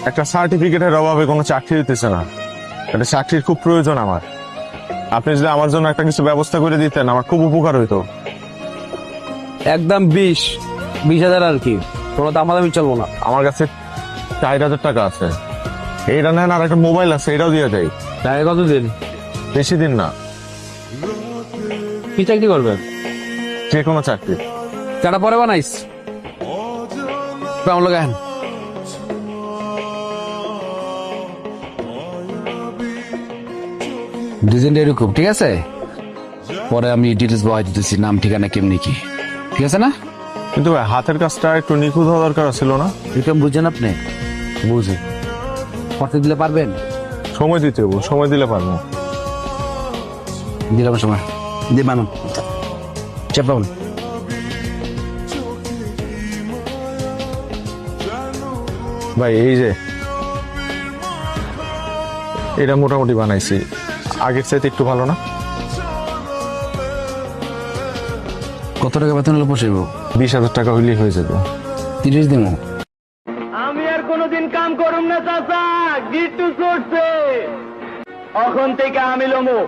একটা সার্টিফিকেটের অভাবে কোনো চাকরি দিতেছে না। একটা চাকরির খুব প্রয়োজন আমার। আপনি যদি আমার জন্য একটা কিছু ব্যবস্থা করে দিতেন আমার খুব উপকার হইতো। একদম 20,000 আর কি, কোনো দামাদামি চলবো না। আমার কাছে 4,000 টাকা আছে, এইটা নেন, আর একটা মোবাইল আছে, এটাও দিয়ে যাই। তাই কতদিন? বেশি দিন না, কি চাকরি করবেন? যে কোনো চাকরি। চাটা পরে বানাইস কেমন লাগান? ডিজাইনটা এরকম, ঠিক আছে? পরে আমি ডিটেলস বহাই দিতেছি, নাম ঠিকানা কেমনি কি, ঠিক আছে না? কিন্তু ভাই হাতের কাজটা একটু নিখুঁত হওয়া দরকার ছিল না? এরকম বুঝছেন আপনি? বুঝি। করতে দিলে পারবেন? সময় দিতে হবো, সময় দিলে পারবো। দিলাম সময়, দিয়ে বানান চাপান। ভাই এই যে এটা মোটামুটি বানাইছি, আগের চাইতে একটু ভালো না? কত টাকা বেতন হলে পোষাইব? 20,000 টাকা হইলেই হয়ে যেত। 30 দিব। আমি আর কোনোদিন কাম করুম না চাচা, গিট্টু চড়ছে। এখন থেকে আমি লমু